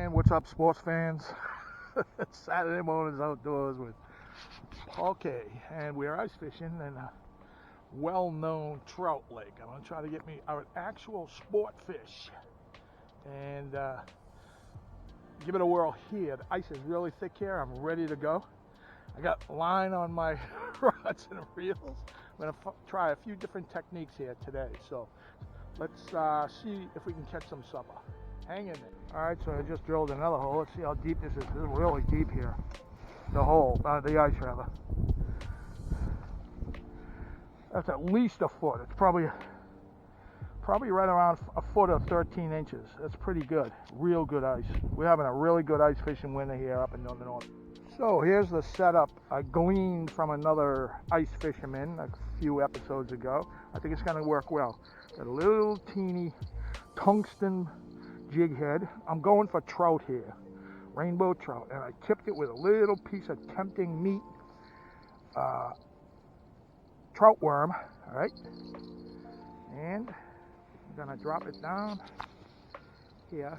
And what's up, sports fans? It's Saturday mornings outdoors with Paul K. And we're ice fishing in a well-known trout lake. I'm going to try to get me an actual sport fish and give it a whirl here. The ice is really thick here. I'm ready to go. I got line on my rods and reels. I'm going to try a few different techniques here today. So let's see if we can catch some supper. Hang in there. All right, so I just drilled another hole. Let's see how deep this is. This is really deep here. The hole, the ice rather. That's at least a foot. It's probably right around a foot or 13 inches. That's pretty good. Real good ice. We're having a really good ice fishing winter here up in the north. So here's the setup I gleaned from another ice fisherman a few episodes ago. I think it's going to work well. Got a little teeny tungsten jig head. I'm going for trout here, rainbow trout, and I tipped it with a little piece of tempting meat trout worm. All right, and I'm gonna drop it down here.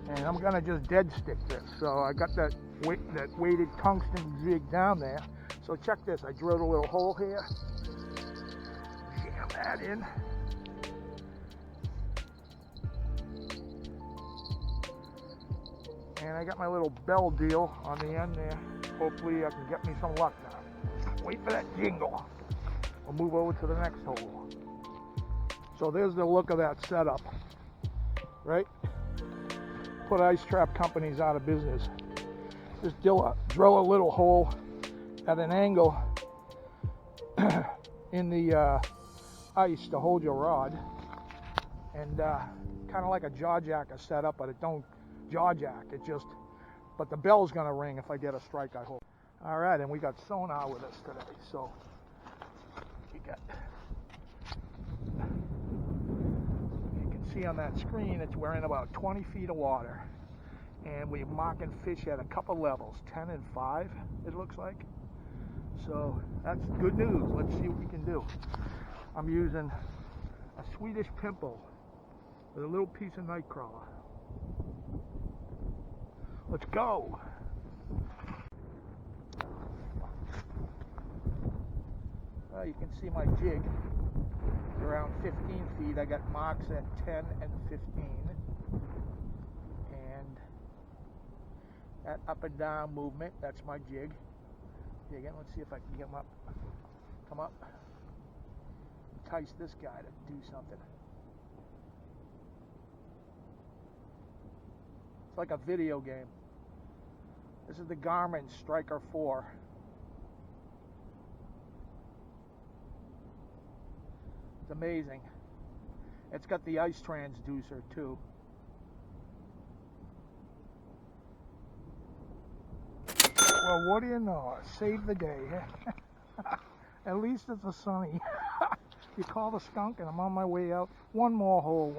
And I'm gonna just dead stick this. So I got that weighted tungsten jig down there. So check this, I drilled a little hole here, jam that in, and I got my little bell deal on the end there. Hopefully I can get me some luck now. Wait for that jingle. We'll move over to the next hole. So there's the look of that setup, right? Put ice trap companies out of business. Just drill a little hole at an angle in the ice to hold your rod, and kind of like a jaw jacker setup, but it don't jaw jack. It just, but the bell's gonna ring if I get a strike, I hope. All right, and we got sonar with us today. So we got, you can see on that screen, we're in about 20 feet of water, and we're marking fish at a couple levels, 10 and 5, it looks like. So that's good news. Let's see what we can do. I'm using a Swedish pimple with a little piece of nightcrawler. Let's go. Well, you can see my jig is around 15 feet. I got marks at 10 and 15. And that up and down movement, that's my jig. Again, let's see if I can get him up. Come up. Entice this guy to do something. It's like a video game. This is the Garmin Striker 4. It's amazing. It's got the ice transducer too. Well, what do you know? Save the day. At least it's a sunny. You call the skunk and I'm on my way out. One more hole,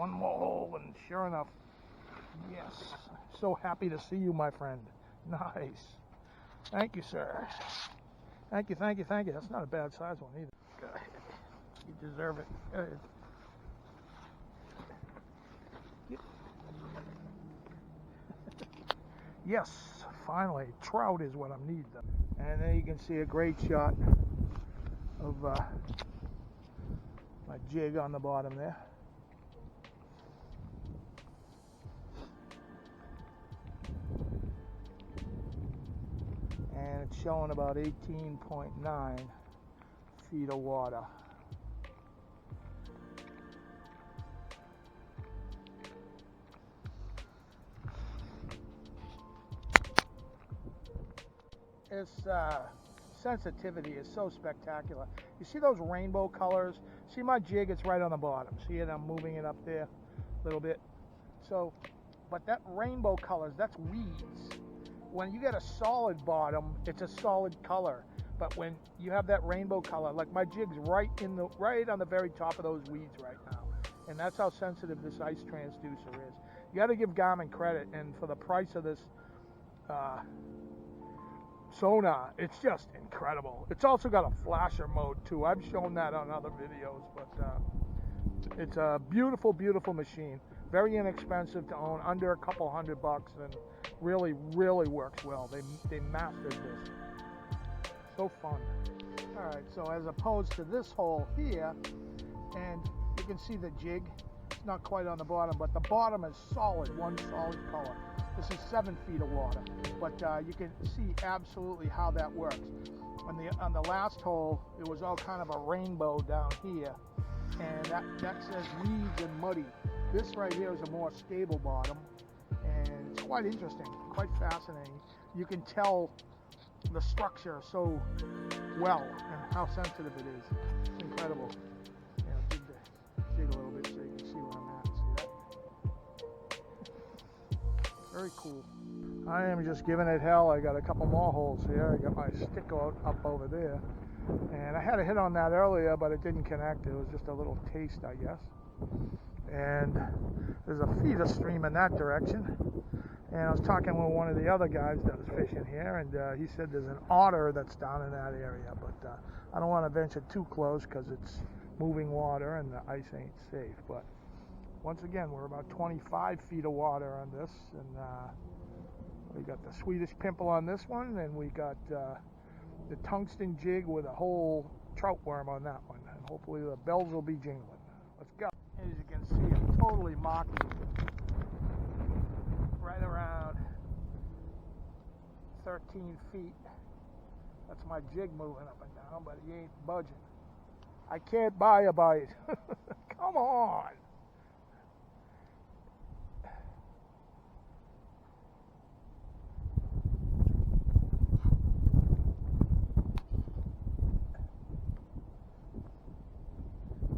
and sure enough, yes. So happy to see you, my friend. Nice. Thank you, sir. Thank you. That's not a bad size one either. Go ahead. You deserve it. Go ahead. Yes. Finally, trout is what I'm needing. And then you can see a great shot of my jig on the bottom there. And it's showing about 18.9 feet of water. Its sensitivity is so spectacular. You see those rainbow colors? See my jig, it's right on the bottom. See it, I'm moving it up there a little bit. So, but that rainbow colors, that's weeds. When you get a solid bottom, it's a solid color. But when you have that rainbow color, like my jig's right on the very top of those weeds right now. And that's how sensitive this ice transducer is. You got to give Garmin credit, and for the price of this sonar. It's just incredible. It's also got a flasher mode too. I've shown that on other videos, but it's a beautiful, beautiful machine. Very inexpensive to own, under a couple $100, and really, really works well. They mastered this. So fun. All right, so as opposed to this hole here, and you can see the jig. It's not quite on the bottom, but the bottom is solid, one solid color. This is 7 feet of water, but you can see absolutely how that works. On the last hole, it was all kind of a rainbow down here, and that says weeds and muddy. This right here is a more stable bottom, and it's quite interesting, quite fascinating. You can tell the structure so well and how sensitive it is. It's incredible. Yeah, dig a little bit so you can see where I'm at. See that? Very cool. I am just giving it hell. I got a couple more holes here. I got my stick up over there. And I had a hit on that earlier, but it didn't connect. It was just a little taste, I guess. And there's a feeder stream in that direction. And I was talking with one of the other guys that was fishing here, and he said there's an otter that's down in that area. But I don't want to venture too close because it's moving water and the ice ain't safe. But once again, we're about 25 feet of water on this, and we got the Swedish pimple on this one, and we got the tungsten jig with a whole trout worm on that one, and hopefully the bells will be jingling. Let's go. As you can see, I'm totally mocking right around 13 feet. That's my jig moving up and down, but he ain't budging. I can't buy a bite. Come on.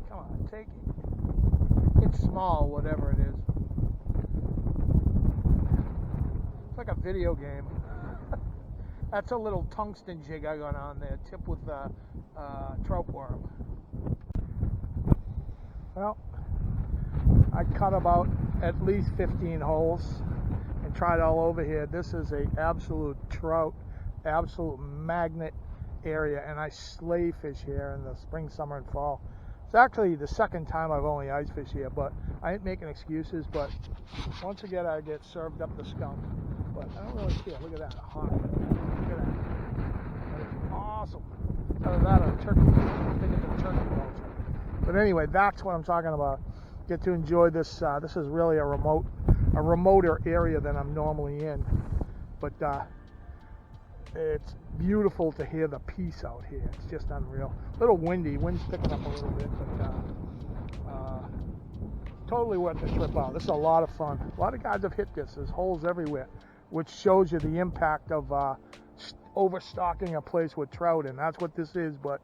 Come on, take it. It's small, whatever it is. It's like a video game. That's a little tungsten jig I got on there, tipped with a trout worm. Well, I cut about at least 15 holes and tried all over here. This is a absolute trout, absolute magnet area, and I slay fish here in the spring, summer, and fall. It's actually the second time I've only ice fished here, but I ain't making excuses. But once again, I get served up the skunk. But I don't really care. Look at that, hot. Look at that. That is awesome. Other than that, a turkey. I'm thinking of turkey culture. But anyway, that's what I'm talking about. Get to enjoy this. This is really a remoter area than I'm normally in. But it's beautiful to hear the peace out here. It's just unreal. A little windy. Wind's picking up a little bit, but totally worth the trip out. This is a lot of fun. A lot of guys have hit this. There's holes everywhere, which shows you the impact of overstocking a place with trout, and that's what this is. But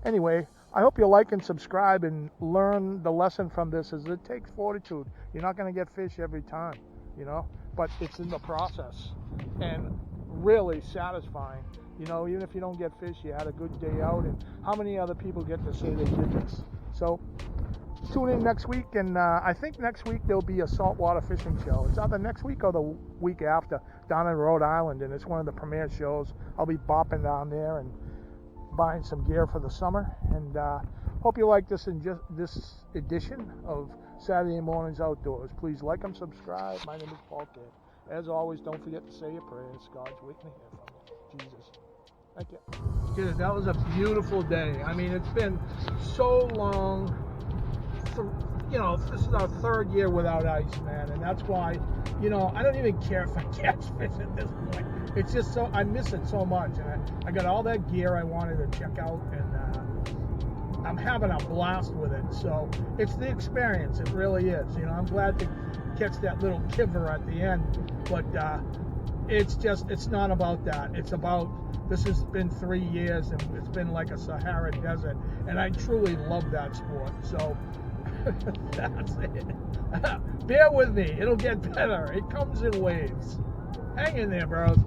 anyway, I hope you like and subscribe and learn the lesson from this. Is it takes fortitude. You're not going to get fish every time, you know, but it's in the process, and really satisfying. You know, even if you don't get fish, you had a good day out. And how many other people get to say they did this? So tune in next week, and I think next week there'll be a saltwater fishing show. It's either next week or the week after down in Rhode Island, and it's one of the premier shows. I'll be bopping down there and buying some gear for the summer, and hope you like this edition of Saturday Mornings Outdoors. Please like and subscribe. My name is Paul Kidd. As always, don't forget to say your prayers. God's waiting to hear from you. Jesus. Thank you. Dude, that was a beautiful day. I mean, it's been so long. You know, this is our third year without ice, man, and that's why, you know, I don't even care if I catch fish at this point. It's just so, I miss it so much, and I got all that gear I wanted to check out, and I'm having a blast with it. So it's the experience, it really is. You know, I'm glad to catch that little kiver at the end, but it's not about that. It's about, this has been 3 years, and it's been like a Sahara desert, and I truly love that sport. So that's it. Bear with me, it'll get better. It comes in waves. Hang in there, bros.